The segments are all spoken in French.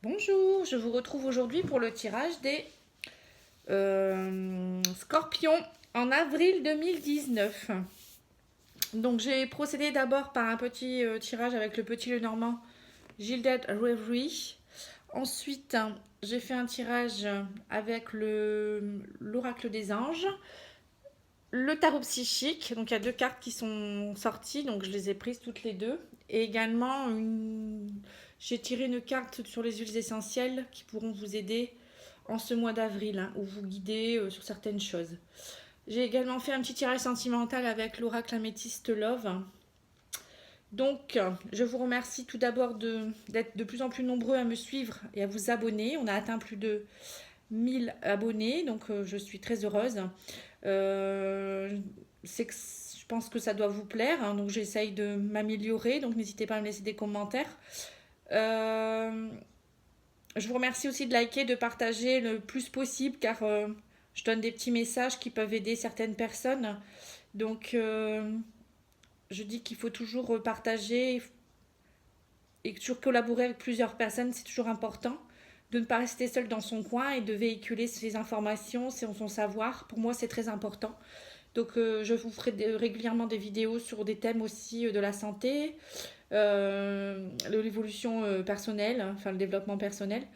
Bonjour, je vous retrouve aujourd'hui pour le tirage des Scorpions en avril 2019. Donc j'ai procédé d'abord par un petit tirage avec le petit Lenormand Gilded Reverie. Ensuite, j'ai fait un tirage avec l'oracle des anges, le tarot psychique. Donc il y a deux cartes qui sont sorties, donc je les ai prises toutes les deux. Et également, j'ai tiré une carte sur les huiles essentielles qui pourront vous aider en ce mois d'avril, ou vous guider sur certaines choses. J'ai également fait un petit tirage sentimental avec l'oracle améthyste Love. Donc, je vous remercie tout d'abord d'être de plus en plus nombreux à me suivre et à vous abonner. On a atteint plus de 1000 abonnés, donc je suis très heureuse. Je pense que ça doit vous plaire, hein, donc j'essaye de m'améliorer, donc n'hésitez pas à me laisser des commentaires. Euh, je vous remercie aussi de liker, de partager le plus possible, car je donne des petits messages qui peuvent aider certaines personnes. Donc, je dis qu'il faut toujours partager et toujours collaborer avec plusieurs personnes, c'est toujours important. De ne pas rester seul dans son coin et de véhiculer ses informations, son savoir. Pour moi, c'est très important. Donc, je vous ferai régulièrement des vidéos sur des thèmes aussi de la santé, de l'évolution personnelle, enfin le développement personnel.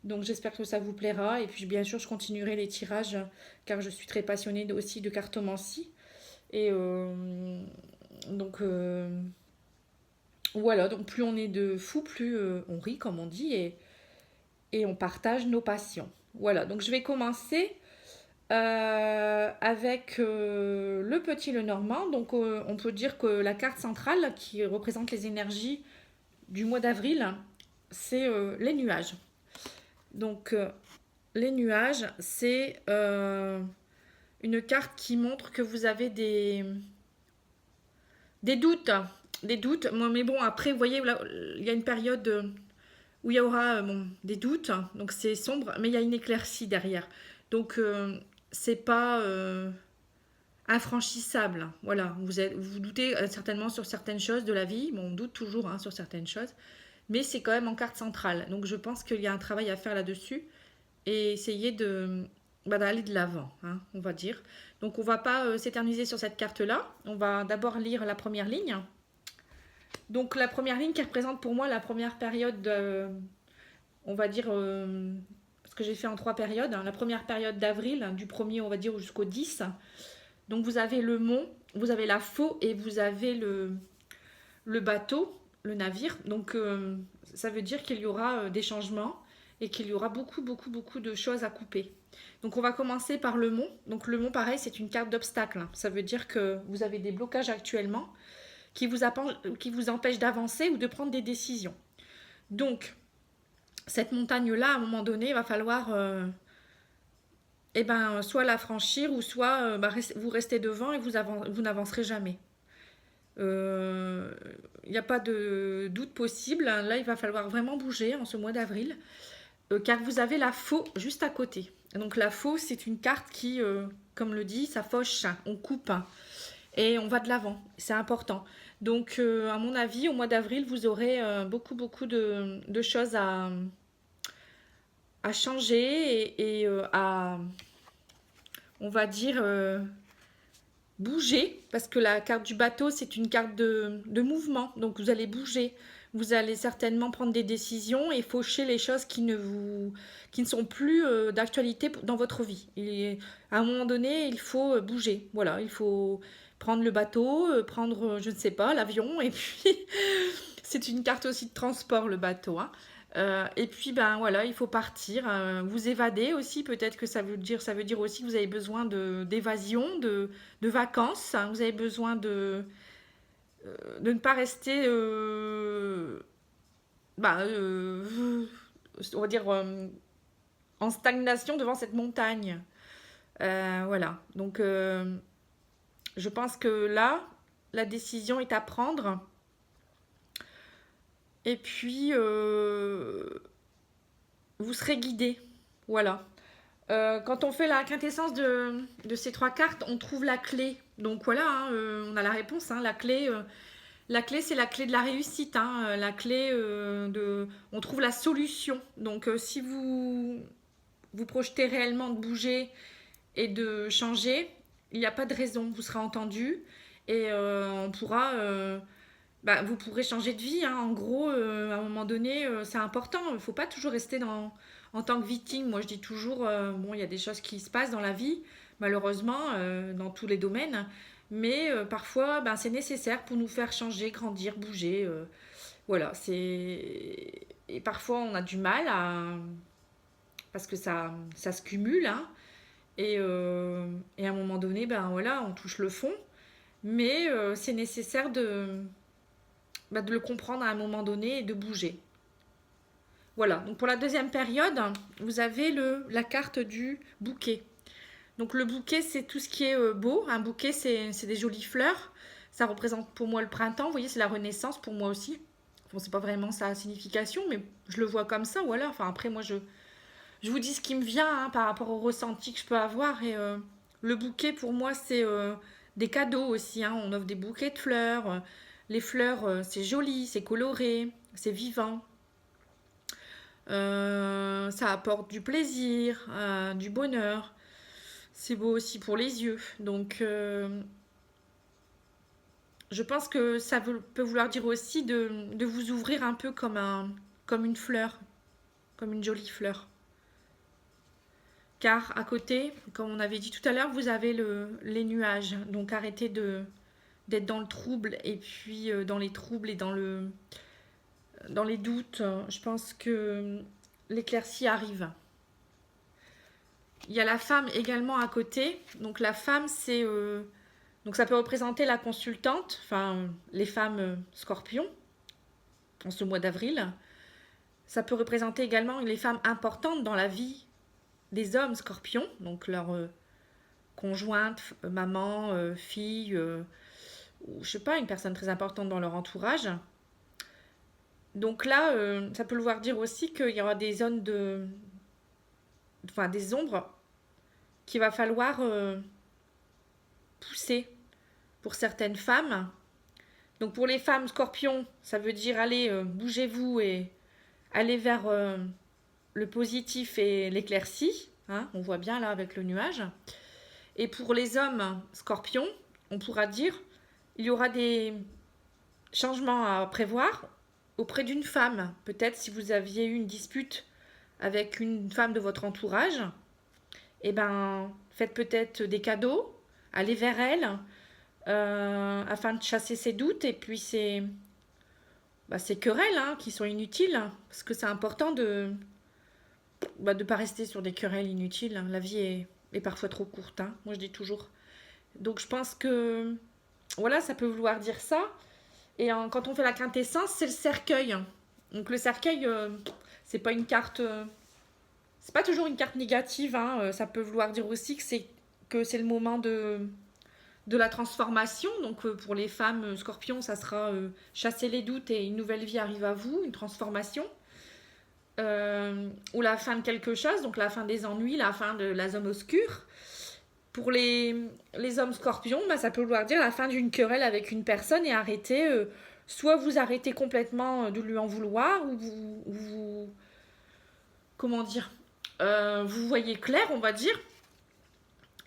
Donc j'espère que ça vous plaira. Et puis bien sûr, je continuerai les tirages car je suis très passionnée aussi de cartomancie. Et donc voilà, donc plus on est de fous, plus on rit comme on dit et on partage nos passions. Voilà, donc je vais commencer avec le petit Lenormand. Donc on peut dire que la carte centrale qui représente les énergies du mois d'avril, c'est les nuages. Donc les nuages, c'est une carte qui montre que vous avez des doutes. Des doutes. Mais bon, après, vous voyez, là, il y a une période où il y aura des doutes. Donc c'est sombre, mais il y a une éclaircie derrière. Donc c'est pas infranchissable. Voilà, vous doutez certainement sur certaines choses de la vie. Bon, on doute toujours sur certaines choses. Mais c'est quand même en carte centrale. Donc je pense qu'il y a un travail à faire là-dessus et essayer d'aller de l'avant, on va dire. Donc on ne va pas s'éterniser sur cette carte-là. On va d'abord lire la première ligne. Donc la première ligne qui représente pour moi la première période, on va dire, ce que j'ai fait en trois périodes. La première période d'avril, du 1er on va dire jusqu'au 10. Donc vous avez le mont, vous avez la faux et vous avez le bateau, le navire. Donc ça veut dire qu'il y aura des changements et qu'il y aura beaucoup, beaucoup, beaucoup de choses à couper. Donc on va commencer par le mont. Donc le mont, pareil, c'est une carte d'obstacle. Ça veut dire que vous avez des blocages actuellement qui vous empêchent d'avancer ou de prendre des décisions. Donc cette montagne-là, à un moment donné, il va falloir soit la franchir ou soit vous restez devant et vous n'avancerez jamais. Il n'y a pas de doute possible. Là, il va falloir vraiment bouger en ce mois d'avril, car vous avez la faux juste à côté. Donc la faux, c'est une carte qui, comme le dit, ça fauche, on coupe et on va de l'avant. C'est important. Donc, à mon avis, au mois d'avril, vous aurez beaucoup, beaucoup de choses à changer et on va dire, bouger, parce que la carte du bateau, c'est une carte de mouvement. Donc vous allez bouger. Vous allez certainement prendre des décisions et faucher les choses qui ne sont plus d'actualité dans votre vie. Et à un moment donné, il faut bouger. Voilà, il faut prendre le bateau, prendre, je ne sais pas, l'avion. Et puis, c'est une carte aussi de transport, le bateau. Et puis ben voilà, il faut partir, vous évader aussi. Peut-être que ça veut dire aussi que vous avez besoin d'évasion, de vacances. Vous avez besoin de ne pas rester, bah, on va dire, en stagnation devant cette montagne. Voilà. Donc je pense que là, la décision est à prendre. Et puis vous serez guidé. Voilà. Quand on fait la quintessence de ces trois cartes, on trouve la clé. Donc voilà, on a la réponse, la clé. La clé, c'est la clé de la réussite, hein, la clé de... On trouve la solution. Donc, si vous projetez réellement de bouger et de changer, il n'y a pas de raison. Vous serez entendu et on pourra... vous pourrez changer de vie, hein. En gros, à un moment donné, c'est important. Il ne faut pas toujours rester en tant que victime. Moi, je dis toujours, bon, il y a des choses qui se passent dans la vie, malheureusement, dans tous les domaines. Mais parfois, c'est nécessaire pour nous faire changer, grandir, bouger. Voilà, c'est... Et parfois, on a du mal à... Parce que ça se cumule, hein. Et à un moment donné, voilà, on touche le fond. Mais c'est nécessaire de le comprendre à un moment donné et de bouger. Voilà, donc pour la deuxième période, vous avez la carte du bouquet. Donc le bouquet, c'est tout ce qui est beau. Un bouquet, c'est des jolies fleurs. Ça représente pour moi le printemps. Vous voyez, c'est la renaissance pour moi aussi. Bon, c'est pas vraiment sa signification, mais je le vois comme ça. Voilà. Enfin, après, moi, je vous dis ce qui me vient, hein, par rapport au ressenti que je peux avoir. Et le bouquet, pour moi, c'est des cadeaux aussi, hein. On offre des bouquets de fleurs. Les fleurs, c'est joli, c'est coloré, c'est vivant. Ça apporte du plaisir, du bonheur. C'est beau aussi pour les yeux. Donc, je pense que ça peut vouloir dire aussi de vous ouvrir un peu comme une fleur, comme une jolie fleur. Car à côté, comme on avait dit tout à l'heure, vous avez les nuages. Donc, arrêtez d'être dans le trouble et puis dans les troubles et dans les doutes. Je pense que l'éclaircie arrive. Il y a la femme également à côté. Donc la femme, c'est donc ça peut représenter la consultante, enfin les femmes scorpions en ce mois d'avril. Ça peut représenter également les femmes importantes dans la vie des hommes scorpions, donc leur conjointe, maman, fille, ou je sais pas, une personne très importante dans leur entourage. Donc là, ça peut vouloir dire aussi qu'il y aura des zones des ombres qu'il va falloir pousser pour certaines femmes. Donc pour les femmes scorpions, ça veut dire allez, bougez-vous et allez vers le positif et l'éclaircie. Hein, on voit bien là avec le nuage. Et pour les hommes scorpions, on pourra dire il y aura des changements à prévoir auprès d'une femme. Peut-être si vous aviez eu une dispute avec une femme de votre entourage, faites peut-être des cadeaux, allez vers elle afin de chasser ses doutes et puis ces querelles, hein, qui sont inutiles, parce que c'est important de ne pas rester sur des querelles inutiles. La vie est parfois trop courte, hein, moi je dis toujours. Donc je pense que voilà, ça peut vouloir dire ça. Et quand on fait la quintessence, c'est le cercueil. Donc le cercueil, c'est pas une carte... c'est pas toujours une carte négative, hein. Ça peut vouloir dire aussi que c'est le moment de la transformation. Donc pour les femmes scorpions, ça sera chasser les doutes et une nouvelle vie arrive à vous, une transformation. Ou la fin de quelque chose, donc la fin des ennuis, la fin de la zone obscure. Pour les hommes scorpions, ça peut vouloir dire la fin d'une querelle avec une personne et arrêter, soit vous arrêtez complètement de lui en vouloir, ou vous comment dire, vous voyez clair, on va dire,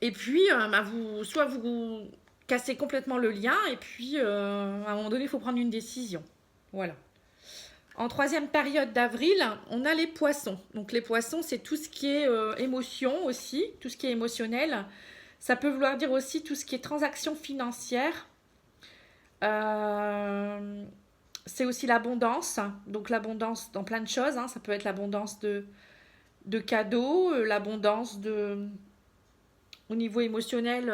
et puis soit vous cassez complètement le lien, et puis à un moment donné, il faut prendre une décision. Voilà. En troisième période d'avril, on a les poissons. Donc les poissons, c'est tout ce qui est émotion aussi, tout ce qui est émotionnel. Ça peut vouloir dire aussi tout ce qui est transaction financière. C'est aussi l'abondance. Donc l'abondance dans plein de choses, hein. Ça peut être l'abondance de cadeaux, l'abondance au niveau émotionnel,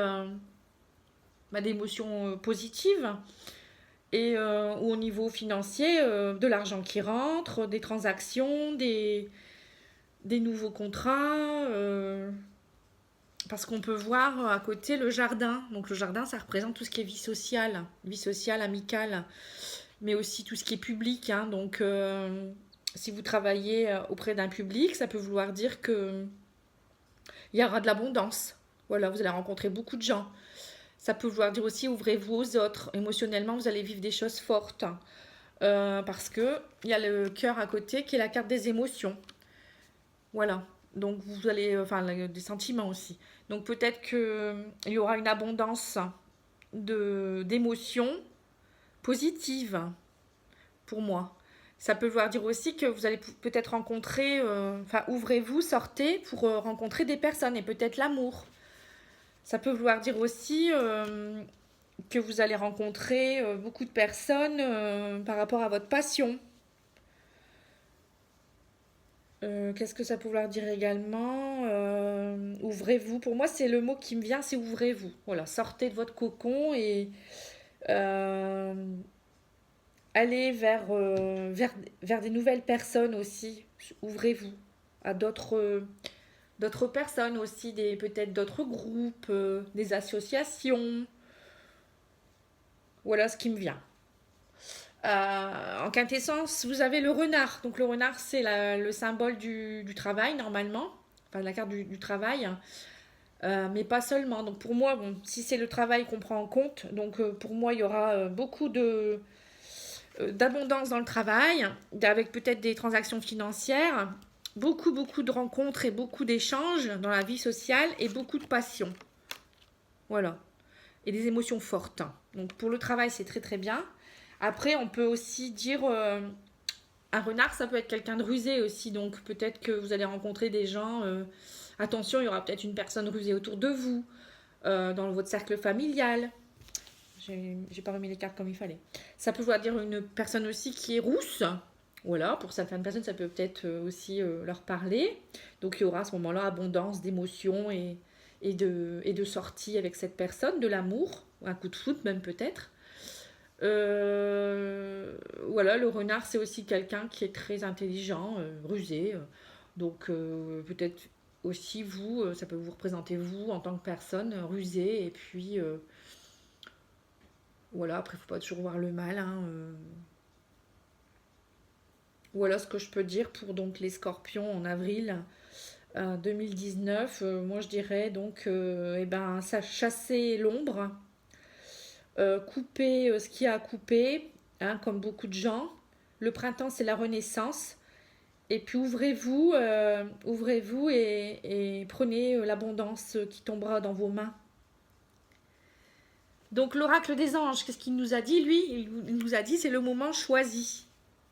d'émotions positives. Et au niveau financier, de l'argent qui rentre, des transactions, des nouveaux contrats. Parce qu'on peut voir à côté le jardin. Donc le jardin, ça représente tout ce qui est vie sociale, amicale, mais aussi tout ce qui est public, hein. Donc si vous travaillez auprès d'un public, ça peut vouloir dire qu'il y aura de l'abondance. Voilà, vous allez rencontrer beaucoup de gens. Ça peut vouloir dire aussi ouvrez-vous aux autres. Émotionnellement, vous allez vivre des choses fortes. Parce que il y a le cœur à côté qui est la carte des émotions. Voilà. Donc vous allez, enfin des sentiments aussi. Donc peut-être que il y aura une abondance d'émotions positives pour moi. Ça peut vouloir dire aussi que vous allez peut-être rencontrer, enfin ouvrez-vous, sortez pour rencontrer des personnes et peut-être l'amour. Ça peut vouloir dire aussi que vous allez rencontrer beaucoup de personnes par rapport à votre passion. Qu'est-ce que ça peut vouloir dire également? Ouvrez-vous. Pour moi, c'est le mot qui me vient, c'est ouvrez-vous. Voilà, sortez de votre cocon et euh, allez vers des nouvelles personnes aussi. Ouvrez-vous à d'autres personnes aussi, peut-être d'autres groupes, des associations. Voilà ce qui me vient. En quintessence, vous avez le renard. Donc le renard, c'est le symbole du travail normalement, enfin la carte du travail, mais pas seulement. Donc pour moi, bon, si c'est le travail qu'on prend en compte, donc pour moi, il y aura beaucoup d'abondance dans le travail, avec peut-être des transactions financières, beaucoup de rencontres et beaucoup d'échanges dans la vie sociale et beaucoup de passion. Voilà. Et des émotions fortes. Donc pour le travail, c'est très très bien. Après, on peut aussi dire un renard, ça peut être quelqu'un de rusé aussi. Donc peut-être que vous allez rencontrer des gens. Attention, il y aura peut-être une personne rusée autour de vous, dans votre cercle familial. J'ai pas remis les cartes comme il fallait. Ça peut vouloir dire une personne aussi qui est rousse. Voilà, pour certaines personnes, ça peut peut-être aussi leur parler. Donc il y aura à ce moment-là abondance d'émotions et de sorties avec cette personne, de l'amour, un coup de foot même peut-être. Voilà, le renard, c'est aussi quelqu'un qui est très intelligent, rusé. Donc peut-être aussi vous, ça peut vous représenter vous en tant que personne rusée. Et puis voilà, après, il ne faut pas toujours voir le mal. Hein. Voilà ce que je peux dire pour donc les scorpions en avril 2019. Moi, je dirais donc, eh ben, ça chasser l'ombre, couper ce qu'il y a à couper, hein, comme beaucoup de gens. Le printemps, c'est la renaissance. Et puis ouvrez-vous et prenez l'abondance qui tombera dans vos mains. Donc l'oracle des anges, qu'est-ce qu'il nous a dit lui? Il nous a dit c'est le moment choisi.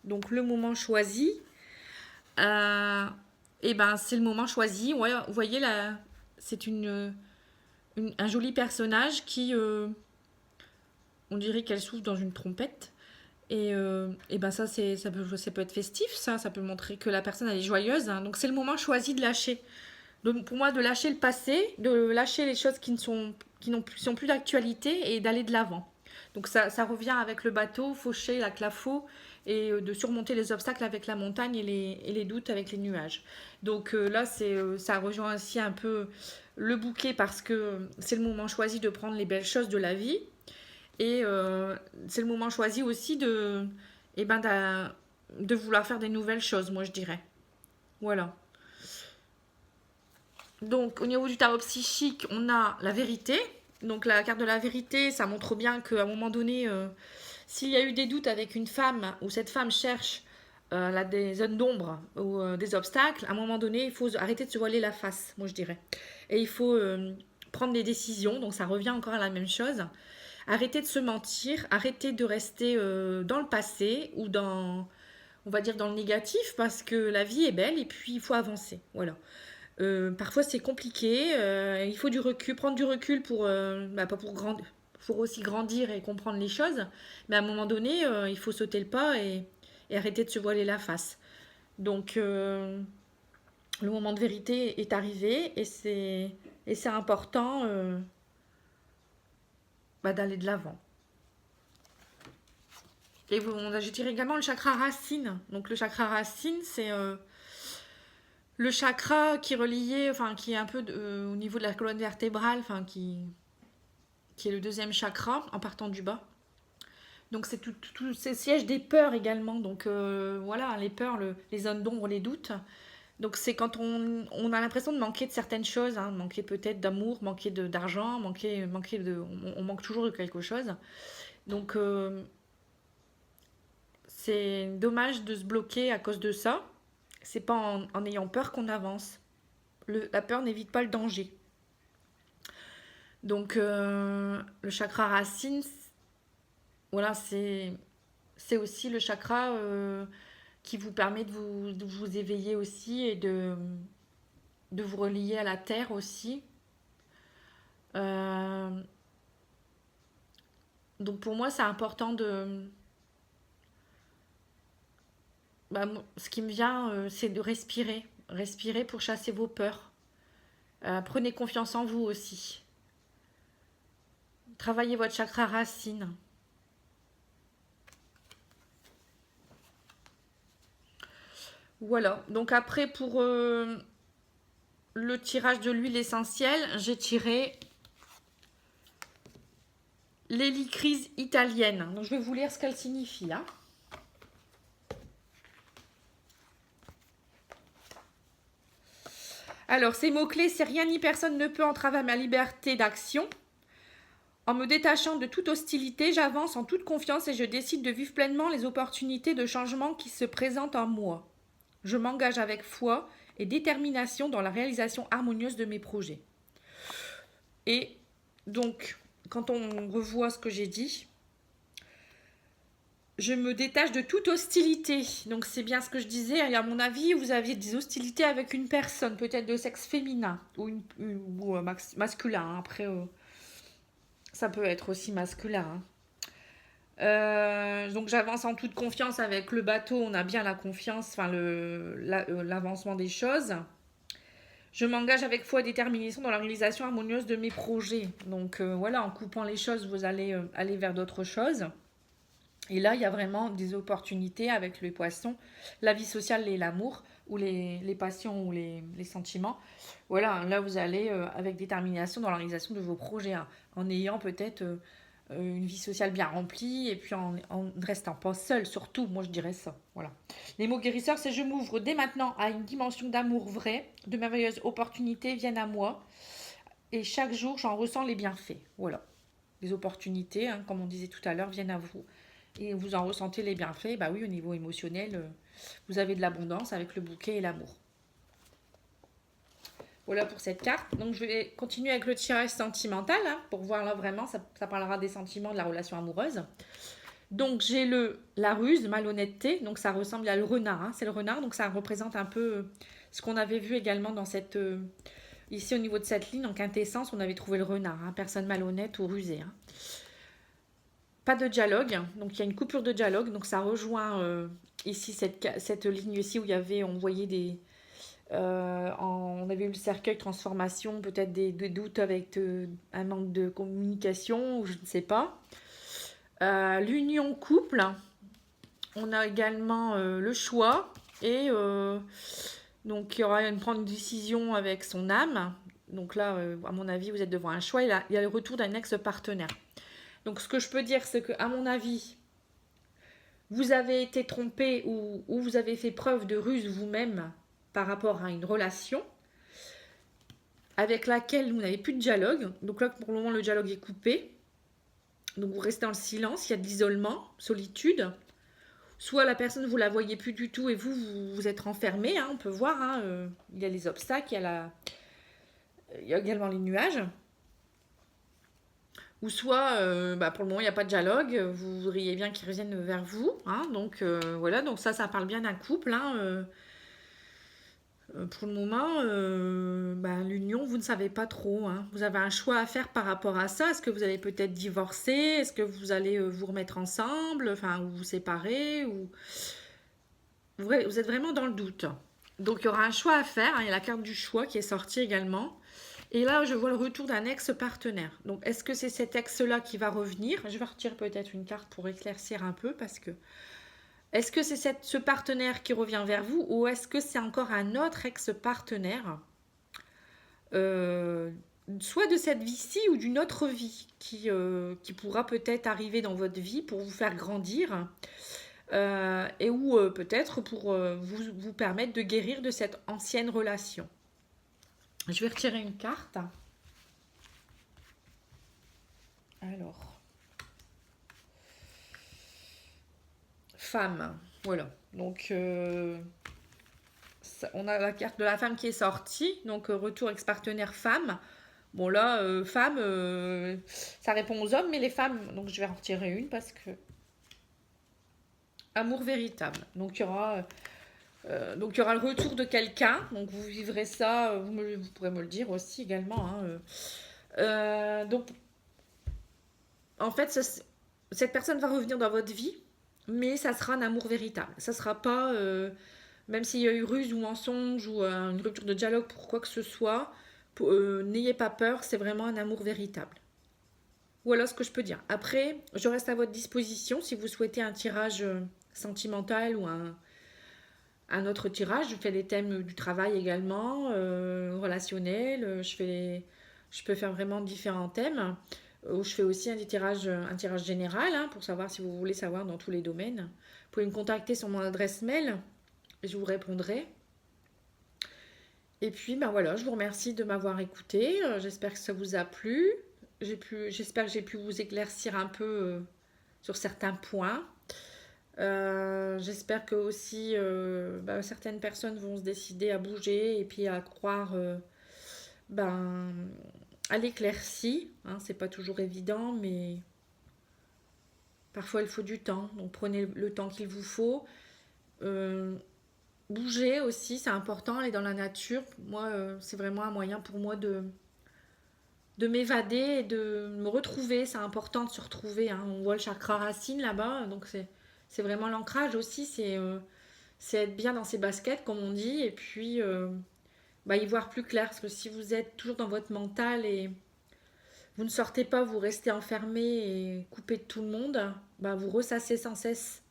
Donc le moment choisi, et ben c'est le moment choisi. Ouais, vous voyez là, c'est un joli personnage qui, on dirait qu'elle souffle dans une trompette. Et ben ça peut être festif, ça peut montrer que la personne elle est joyeuse. Hein. Donc c'est le moment choisi de lâcher. Donc pour moi, de lâcher le passé, de lâcher les choses qui sont plus d'actualité et d'aller de l'avant. Donc ça revient avec le bateau, faucher avec la faux et de surmonter les obstacles avec la montagne et les doutes avec les nuages. Donc là, ça rejoint aussi un peu le bouquet parce que c'est le moment choisi de prendre les belles choses de la vie. Et c'est le moment choisi aussi eh ben, de vouloir faire des nouvelles choses, moi je dirais. Voilà. Donc au niveau du tarot psychique, on a la vérité. Donc la carte de la vérité, ça montre bien qu'à un moment donné, s'il y a eu des doutes avec une femme ou cette femme cherche des zones d'ombre ou des obstacles, à un moment donné, il faut arrêter de se voiler la face, moi je dirais. Et il faut prendre des décisions, donc ça revient encore à la même chose. Arrêter de se mentir, arrêter de rester dans le passé ou on va dire dans le négatif, parce que la vie est belle et puis il faut avancer. Voilà. Parfois c'est compliqué, il faut du recul, prendre du recul pas pour aussi grandir et comprendre les choses, mais à un moment donné, il faut sauter le pas et arrêter de se voiler la face. Donc le moment de vérité est arrivé et c'est important d'aller de l'avant. Et je dirais également le chakra racine. Donc le chakra racine, c'est le chakra qui est relié, enfin qui est un peu au niveau de la colonne vertébrale, enfin qui est le deuxième chakra en partant du bas. Donc c'est tout c'est le siège des peurs également. Donc voilà, les peurs, les zones d'ombre, les doutes. Donc c'est quand on a l'impression de manquer de certaines choses, hein, manquer peut-être d'amour, manquer d'argent, on manque toujours de quelque chose. Donc c'est dommage de se bloquer à cause de ça. C'est pas en ayant peur qu'on avance. La peur n'évite pas le danger. Donc le chakra racine, voilà, c'est aussi le chakra qui vous permet de vous éveiller aussi et de vous relier à la terre aussi. Euh, donc pour moi, c'est important de... Bah, ce qui me vient, c'est de respirer. Respirer pour chasser vos peurs. Prenez confiance en vous aussi. Travaillez votre chakra racine. Voilà. Donc après, pour le tirage de l'huile essentielle, j'ai tiré l'hélicryse italienne. Donc je vais vous lire ce qu'elle signifie. Hein. Alors, ces mots-clés, c'est rien ni personne ne peut entraver ma liberté d'action. En me détachant de toute hostilité, j'avance en toute confiance et je décide de vivre pleinement les opportunités de changement qui se présentent en moi. Je m'engage avec foi et détermination dans la réalisation harmonieuse de mes projets. Et donc, quand on revoit ce que j'ai dit, je me détache de toute hostilité. Donc c'est bien ce que je disais. Et à mon avis, vous aviez des hostilités avec une personne, peut-être de sexe féminin ou masculin. Hein. Après, ça peut être aussi masculin. Hein. Donc j'avance en toute confiance avec le bateau. On a bien la confiance, enfin l'avancement des choses. Je m'engage avec foi et détermination dans la réalisation harmonieuse de mes projets. Donc voilà, en coupant les choses, vous allez aller vers d'autres choses. Et là, il y a vraiment des opportunités avec les poissons, la vie sociale et l'amour, ou les passions ou les sentiments. Voilà, là, vous allez avec détermination dans l'organisation de vos projets, hein, en ayant peut-être une vie sociale bien remplie, et puis en ne restant pas seul, surtout, moi je dirais ça. Voilà. Les mots guérisseurs, c'est je m'ouvre dès maintenant à une dimension d'amour vrai, de merveilleuses opportunités viennent à moi, et chaque jour, j'en ressens les bienfaits. Voilà. Les opportunités, hein, comme on disait tout à l'heure, viennent à vous et vous en ressentez les bienfaits, bah oui, au niveau émotionnel, vous avez de l'abondance avec le bouquet et l'amour. Voilà pour cette carte. Donc je vais continuer avec le tirage sentimental, hein, pour voir là vraiment, ça parlera des sentiments de la relation amoureuse. Donc j'ai la ruse, malhonnêteté, donc ça ressemble à le renard, hein, c'est le renard, donc ça représente un peu ce qu'on avait vu également dans cette... ici au niveau de cette ligne, en quintessence, on avait trouvé le renard, hein, personne malhonnête ou rusée. Hein. Pas de dialogue, donc il y a une coupure de dialogue, donc ça rejoint ici cette ligne ici où il y avait, on voyait on avait eu le cercueil transformation, peut-être des doutes avec un manque de communication, ou je ne sais pas. L'union couple, on a également le choix, et donc il y aura prendre une décision avec son âme, donc là, à mon avis, vous êtes devant un choix, il y a le retour d'un ex-partenaire. Donc ce que je peux dire, c'est qu'à mon avis, vous avez été trompé ou vous avez fait preuve de ruse vous-même par rapport à une relation avec laquelle vous n'avez plus de dialogue. Donc là, pour le moment, le dialogue est coupé. Donc vous restez dans le silence, il y a de l'isolement, solitude. Soit la personne, vous ne la voyez plus du tout et vous êtes renfermé, hein, on peut voir. Hein, il y a les obstacles, il y a également les nuages. Ou soit, pour le moment, il n'y a pas de dialogue, vous voudriez bien qu'ils reviennent vers vous. Hein, donc voilà, donc ça parle bien d'un couple. Hein, pour le moment, l'union, vous ne savez pas trop. Hein. Vous avez un choix à faire par rapport à ça. Est-ce que vous allez peut-être divorcer? Est-ce que vous allez vous remettre ensemble? Enfin, ou vous séparer ou... Vous êtes vraiment dans le doute. Donc, il y aura un choix à faire. Hein. Il y a la carte du choix qui est sortie également. Et là, je vois le retour d'un ex-partenaire. Donc, est-ce que c'est cet ex-là qui va revenir? Je vais retirer peut-être une carte pour éclaircir un peu parce que... Est-ce que c'est ce partenaire qui revient vers vous ou est-ce que c'est encore un autre ex-partenaire soit de cette vie-ci ou d'une autre vie qui pourra peut-être arriver dans votre vie pour vous faire grandir et ou peut-être pour vous permettre de guérir de cette ancienne relation. Je vais retirer une carte. Alors, femme, voilà. Donc, on a la carte de la femme qui est sortie, donc retour ex-partenaire femme. Bon là, femme, ça répond aux hommes, mais les femmes, donc je vais en retirer une parce que amour véritable. Donc donc il y aura le retour de quelqu'un, donc vous vivrez ça, vous pourrez me le dire aussi également, hein, donc en fait, cette personne va revenir dans votre vie, mais ça sera un amour véritable. Ça sera pas, même s'il y a eu ruse ou mensonge ou une rupture de dialogue pour quoi que ce soit, n'ayez pas peur, c'est vraiment un amour véritable. Voilà ce que je peux dire. Après, je reste à votre disposition si vous souhaitez un tirage sentimental ou un autre tirage. Je fais les thèmes du travail également, relationnel. Je peux faire vraiment différents thèmes. Je fais aussi un tirage général hein, pour savoir si vous voulez savoir dans tous les domaines. Vous pouvez me contacter sur mon adresse mail et je vous répondrai. Et puis, ben voilà, je vous remercie de m'avoir écouté. J'espère que ça vous a plu. J'espère que j'ai pu vous éclaircir un peu sur certains points. J'espère que aussi certaines personnes vont se décider à bouger et puis à croire ben, à l'éclaircie. Hein, c'est pas toujours évident, mais parfois il faut du temps. Donc prenez le temps qu'il vous faut. Bouger aussi, c'est important, aller dans la nature. Moi, c'est vraiment un moyen pour moi de m'évader et de me retrouver. C'est important de se retrouver. Hein. On voit le chakra racine là-bas, donc c'est vraiment l'ancrage aussi. C'est être bien dans ses baskets, comme on dit, et puis y voir plus clair. Parce que si vous êtes toujours dans votre mental et vous ne sortez pas, vous restez enfermé et coupé de tout le monde, vous ressassez sans cesse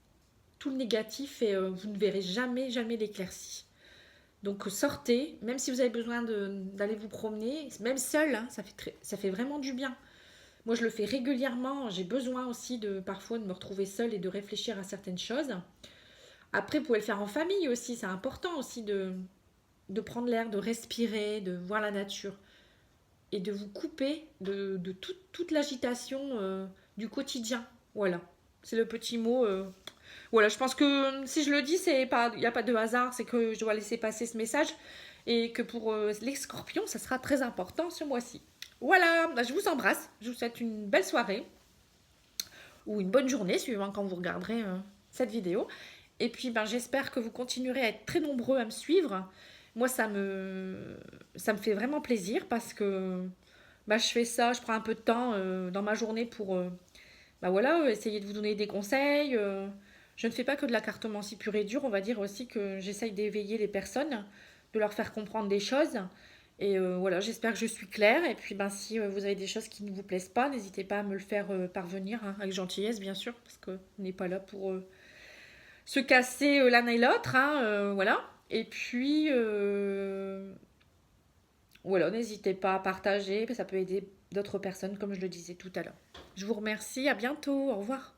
tout le négatif et vous ne verrez jamais, jamais l'éclaircie. Donc sortez, même si vous avez besoin d'aller vous promener, même seul, hein, ça fait vraiment du bien. Moi je le fais régulièrement, j'ai besoin aussi parfois de me retrouver seule et de réfléchir à certaines choses. Après vous pouvez le faire en famille aussi, c'est important aussi de prendre l'air, de respirer, de voir la nature et de vous couper de toute l'agitation du quotidien. Voilà, c'est le petit mot. Voilà, je pense que si je le dis, il n'y a pas de hasard, c'est que je dois laisser passer ce message et que pour les scorpions, ça sera très important ce mois-ci. Voilà, je vous embrasse, je vous souhaite une belle soirée ou une bonne journée, suivant quand vous regarderez cette vidéo. Et puis j'espère que vous continuerez à être très nombreux à me suivre. Moi, ça me fait vraiment plaisir parce que je fais ça, je prends un peu de temps dans ma journée pour essayer de vous donner des conseils. Je ne fais pas que de la cartomancie pure et dure, on va dire aussi que j'essaye d'éveiller les personnes, de leur faire comprendre des choses. Et voilà, j'espère que je suis claire. Et puis si vous avez des choses qui ne vous plaisent pas, n'hésitez pas à me le faire parvenir, hein, avec gentillesse bien sûr, parce qu'on n'est pas là pour se casser l'un et l'autre. Hein, voilà. Et puis voilà, n'hésitez pas à partager, ça peut aider d'autres personnes comme je le disais tout à l'heure. Je vous remercie, à bientôt, au revoir.